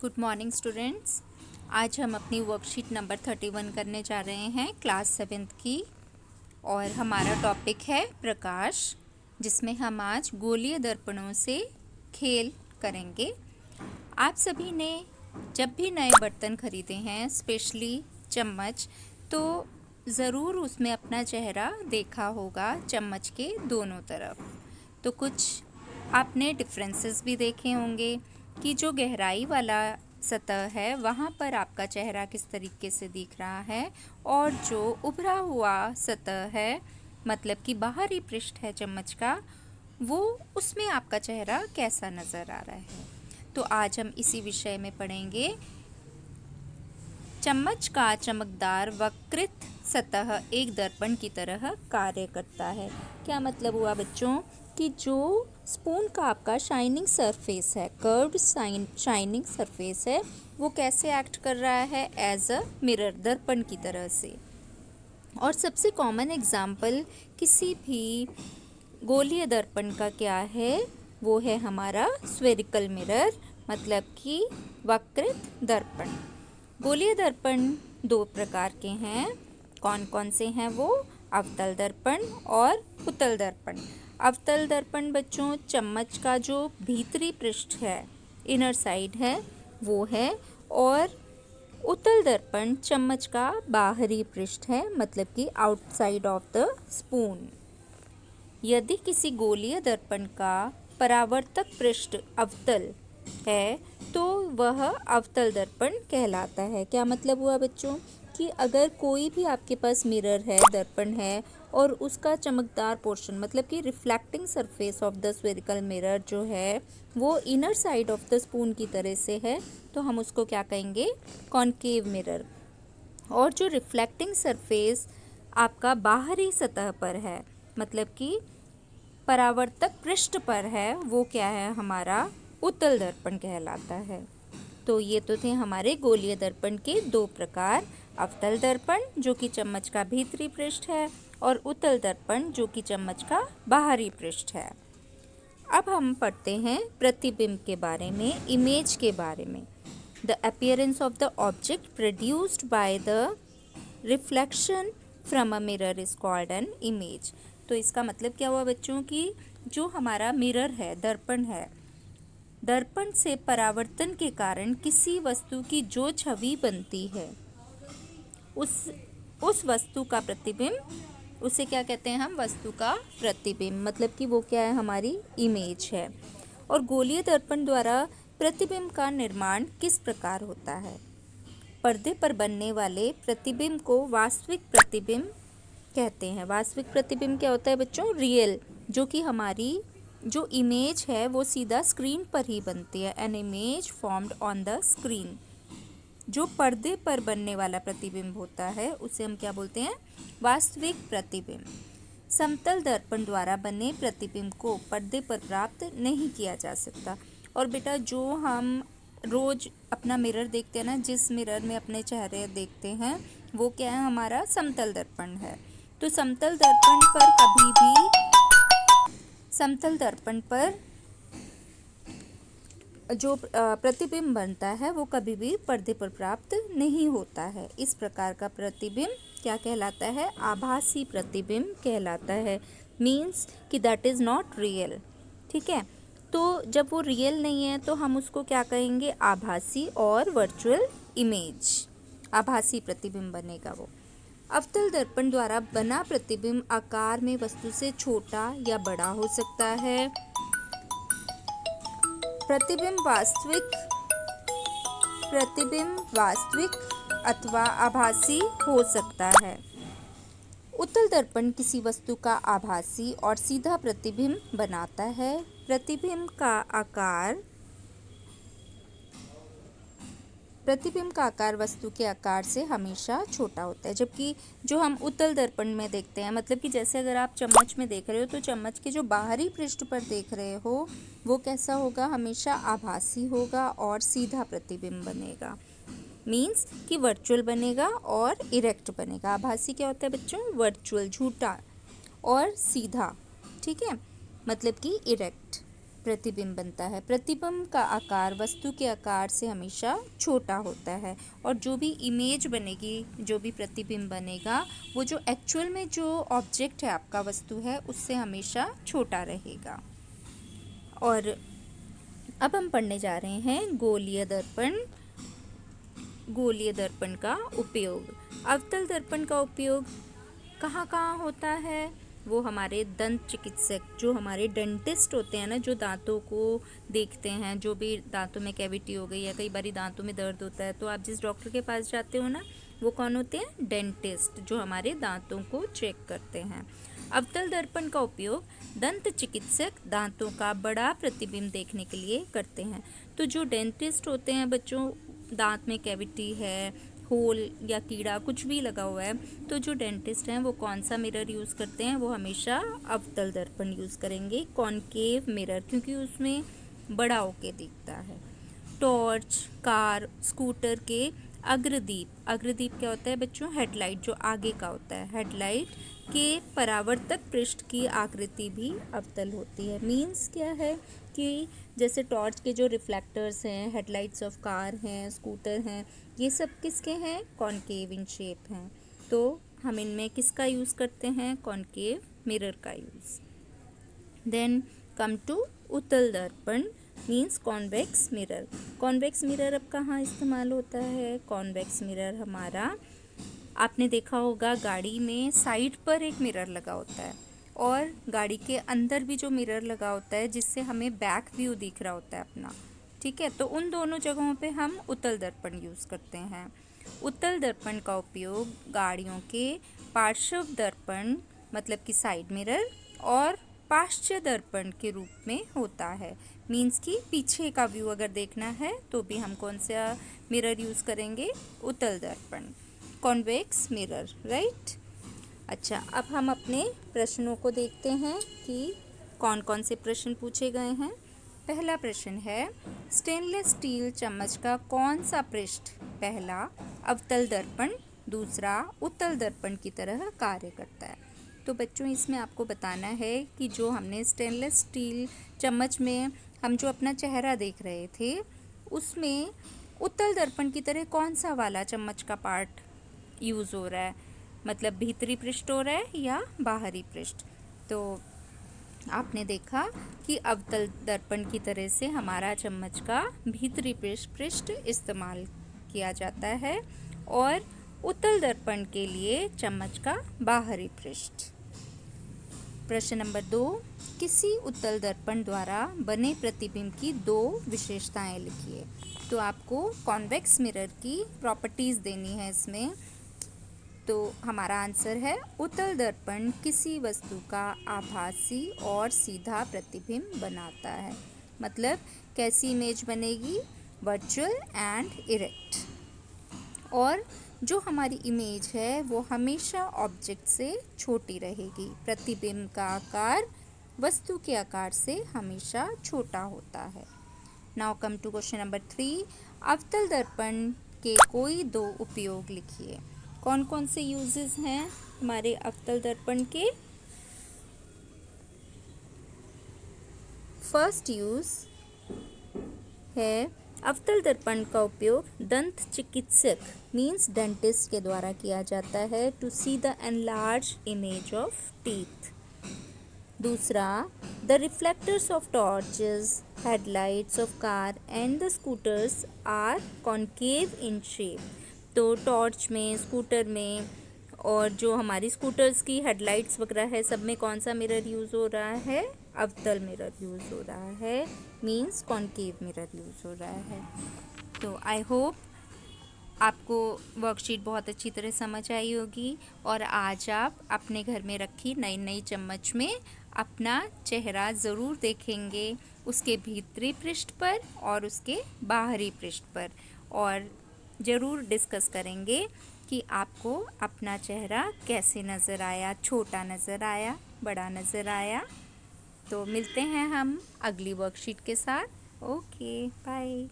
Good morning students. आज हम अपनी वर्कशीट नंबर 31 करने जा रहे हैं क्लास 7th की, और हमारा टॉपिक है प्रकाश, जिसमें हम आज गोलीय दर्पणों से खेल करेंगे। आप सभी ने जब भी नए बर्तन खरीदे हैं, स्पेशली चम्मच, तो ज़रूर उसमें अपना चेहरा देखा होगा चम्मच के दोनों तरफ। तो कुछ आपने डिफरेंसेस भी देखे होंगे कि जो गहराई वाला सतह है वहाँ पर आपका चेहरा किस तरीके से दिख रहा है, और जो उभरा हुआ सतह है, मतलब कि बाहरी पृष्ठ है चम्मच का, वो उसमें आपका चेहरा कैसा नज़र आ रहा है। तो आज हम इसी विषय में पढ़ेंगे। चम्मच का चमकदार वक्रित सतह एक दर्पण की तरह कार्य करता है। क्या मतलब हुआ बच्चों कि जो स्पून का आपका शाइनिंग सरफेस है, कर्व्ड शाइनिंग सरफेस है, वो कैसे एक्ट कर रहा है एज अ मिरर, दर्पण की तरह से। और सबसे कॉमन एग्जाम्पल किसी भी गोलीय दर्पण का क्या है, वो है हमारा स्फेरिकल मिरर, मतलब कि वक्रित दर्पण। गोलीय दर्पण दो प्रकार के हैं। कौन कौन से हैं वो? अवतल दर्पण और उत्तल दर्पण। अवतल दर्पण बच्चों चम्मच का जो भीतरी पृष्ठ है, इनर साइड है, वो है, और उत्तल दर्पण चम्मच का बाहरी पृष्ठ है, मतलब कि आउटसाइड ऑफ द स्पून। यदि किसी गोलीय दर्पण का परावर्तक पृष्ठ अवतल है तो वह अवतल दर्पण कहलाता है। क्या मतलब हुआ बच्चों कि अगर कोई भी आपके पास मिरर है, दर्पण है, और उसका चमकदार पोर्शन, मतलब कि reflecting surface of the spherical mirror जो है वो inner side of the spoon की तरह से है, तो हम उसको क्या कहेंगे? Concave mirror. और जो रिफ्लेक्टिंग सरफेस आपका बाहरी सतह पर है, मतलब कि परावर्तक पृष्ठ पर है, वो क्या है? हमारा उत्तल दर्पण कहलाता है। तो ये तो थे हमारे गोलीय दर्पण के दो प्रकार, अवतल दर्पण जो कि चम्मच का भीतरी पृष्ठ है, और उत्तल दर्पण जो कि चम्मच का बाहरी पृष्ठ है। अब हम पढ़ते हैं प्रतिबिंब के बारे में, इमेज के बारे में। The appearance of the object produced by the reflection from a mirror is called an image. तो इसका मतलब क्या हुआ बच्चों कि जो हमारा मिरर है, दर्पण है, दर्पण से परावर्तन के कारण किसी वस्तु की जो छवि बनती है, उस वस्तु का प्रतिबिंब, उसे क्या कहते हैं हम? वस्तु का प्रतिबिंब, मतलब कि वो क्या है? हमारी इमेज है। और गोलीय दर्पण द्वारा प्रतिबिंब का निर्माण किस प्रकार होता है? पर्दे पर बनने वाले प्रतिबिंब को वास्तविक प्रतिबिंब कहते हैं। वास्तविक प्रतिबिंब क्या होता है बच्चों? रियल, जो कि हमारी जो इमेज है वो सीधा स्क्रीन पर ही बनती है। An image formed on the screen. जो पर्दे पर बनने वाला प्रतिबिंब होता है उसे हम क्या बोलते हैं? वास्तविक प्रतिबिंब। समतल दर्पण द्वारा बने प्रतिबिंब को पर्दे पर प्राप्त नहीं किया जा सकता। और बेटा जो हम रोज अपना मिरर देखते हैं ना, जिस मिरर में अपने चेहरे देखते हैं, वो क्या है? हमारा समतल दर्पण है। तो समतल दर्पण पर जो प्रतिबिंब बनता है वो कभी भी पर्दे पर प्राप्त नहीं होता है। इस प्रकार का प्रतिबिंब क्या कहलाता है? आभासी प्रतिबिंब कहलाता है। मीन्स कि दैट इज़ नॉट रियल। ठीक है, तो जब वो रियल नहीं है तो हम उसको क्या कहेंगे? आभासी और वर्चुअल इमेज। आभासी प्रतिबिंब बनेगा वो। अवतल दर्पण द्वारा बना प्रतिबिंब आकार में वस्तु से छोटा या बड़ा हो सकता है। प्रतिबिंब वास्तविक अथवा आभासी हो सकता है। उत्तल दर्पण किसी वस्तु का आभासी और सीधा प्रतिबिंब बनाता है। प्रतिबिंब का आकार वस्तु के आकार से हमेशा छोटा होता है, जबकि जो हम उत्तल दर्पण में देखते हैं, मतलब कि जैसे अगर आप चम्मच में देख रहे हो तो चम्मच के जो बाहरी पृष्ठ पर देख रहे हो वो कैसा होगा? हमेशा आभासी होगा और सीधा प्रतिबिंब बनेगा। मीन्स कि वर्चुअल बनेगा और इरेक्ट बनेगा। आभासी क्या होता है बच्चों? वर्चुअल, झूठा, और सीधा। ठीक है, मतलब कि इरेक्ट। प्रतिबिंब बनता है। प्रतिबिंब का आकार वस्तु के आकार से हमेशा छोटा होता है और जो भी इमेज बनेगी, जो भी प्रतिबिंब बनेगा, वो जो एक्चुअल में जो ऑब्जेक्ट है आपका, वस्तु है, उससे हमेशा छोटा रहेगा। और अब हम पढ़ने जा रहे हैं गोलीय दर्पण। गोलीय दर्पण का उपयोग। अवतल दर्पण का उपयोग कहाँ कहाँ होता है? वो हमारे दंत चिकित्सक, जो हमारे डेंटिस्ट होते हैं ना, जो दांतों को देखते हैं, जो भी दांतों में कैविटी हो गई या कई बार दांतों में दर्द होता है, तो आप जिस डॉक्टर के पास जाते हो ना, वो कौन होते हैं? डेंटिस्ट, जो हमारे दांतों को चेक करते हैं। अवतल दर्पण का उपयोग दंत चिकित्सक दांतों का बड़ा प्रतिबिंब देखने के लिए करते हैं। तो जो डेंटिस्ट होते हैं बच्चों, दांत में कैविटी है, होल या कीड़ा कुछ भी लगा हुआ है, तो जो डेंटिस्ट हैं वो कौन सा मिरर यूज़ करते हैं? वो हमेशा अवतल दर्पण यूज़ करेंगे, कॉनकेव मिरर, क्योंकि उसमें बड़ा होके दिखता है। टॉर्च, कार, स्कूटर के अग्रदीप। अग्रदीप क्या होता है बच्चों? हेडलाइट, जो आगे का होता है। हेडलाइट के परावर्तक पृष्ठ की आकृति भी अवतल होती है। मीन्स क्या है कि जैसे टॉर्च के जो रिफ्लेक्टर्स हैं, हेडलाइट्स ऑफ कार हैं, स्कूटर हैं, ये सब किसके हैं? कॉनकेव इन शेप हैं। तो हम इनमें किसका यूज़ करते हैं? कॉनकेव मिरर का यूज़। देन कम टू उत्तल दर्पण, means convex mirror. Convex mirror अब कहाँ इस्तेमाल होता है? कॉन्वेक्स मिरर हमारा, आपने देखा होगा गाड़ी में साइड पर एक मिरर लगा होता है और गाड़ी के अंदर भी जो मिरर लगा होता है, जिससे हमें बैक व्यू दिख रहा होता है अपना, ठीक है? तो उन दोनों जगहों पे हम उत्तल दर्पण यूज़ करते हैं। उत्तल दर्पण का उपयोग गाड़ियों के पार्श्व दर्पण, मतलब कि साइड मिरर, और पार्श्व दर्पण के रूप में होता है। मीन्स कि पीछे का व्यू अगर देखना है तो भी हम कौन सा मिरर यूज़ करेंगे? उत्तल दर्पण, कॉन्वेक्स मिरर, राइट। अच्छा, अब हम अपने प्रश्नों को देखते हैं कि कौन कौन से प्रश्न पूछे गए हैं। पहला प्रश्न है, स्टेनलेस स्टील चम्मच का कौन सा पृष्ठ पहला अवतल दर्पण, दूसरा उत्तल दर्पण की तरह कार्य करता है? तो बच्चों इसमें आपको बताना है कि जो हमने स्टेनलेस स्टील चम्मच में हम जो अपना चेहरा देख रहे थे, उसमें उत्तल दर्पण की तरह कौन सा वाला चम्मच का पार्ट यूज़ हो रहा है? मतलब भीतरी पृष्ठ हो रहा है या बाहरी पृष्ठ? तो आपने देखा कि अवतल दर्पण की तरह से हमारा चम्मच का भीतरी पृष्ठ इस्तेमाल किया जाता है और उत्तल दर्पण के लिए चम्मच का बाहरी पृष्ठ। प्रश्न नंबर 2, किसी उत्तल दर्पण द्वारा बने प्रतिबिंब की 2 विशेषताएं लिखिए। तो आपको कॉन्वेक्स मिरर की प्रॉपर्टीज़ देनी है इसमें। तो हमारा आंसर है, उत्तल दर्पण किसी वस्तु का आभासी और सीधा प्रतिबिंब बनाता है। मतलब कैसी इमेज बनेगी? Virtual and erect. और जो हमारी इमेज है वो हमेशा ऑब्जेक्ट से छोटी रहेगी। प्रतिबिंब का आकार वस्तु के आकार से हमेशा छोटा होता है। Now come to question number 3, अवतल दर्पण के कोई 2 उपयोग लिखिए। कौन कौन से यूजेस हैं हमारे अवतल दर्पण के? फर्स्ट यूज है, अवतल दर्पण का उपयोग दंत चिकित्सक मीन्स डेंटिस्ट के द्वारा किया जाता है to see the enlarge image of teeth. दूसरा, the reflectors of torches, headlights of car and the scooters are concave in shape. तो टॉर्च में, स्कूटर में और जो हमारी स्कूटर्स की हेडलाइट्स वगैरह है, सब में कौन सा मिरर यूज़ हो रहा है? अवतल मिरर यूज़ हो रहा है, मीन्स कॉनकेव मिरर यूज़ हो रहा है। तो आई होप आपको वर्कशीट बहुत अच्छी तरह समझ आई होगी और आज आप अपने घर में रखी नई नई चम्मच में अपना चेहरा ज़रूर देखेंगे, उसके भीतरी पृष्ठ पर और उसके बाहरी पृष्ठ पर, और ज़रूर डिस्कस करेंगे कि आपको अपना चेहरा कैसे नज़र आया, छोटा नज़र आया, बड़ा नज़र आया। तो मिलते हैं हम अगली वर्कशीट के साथ। Okay, bye.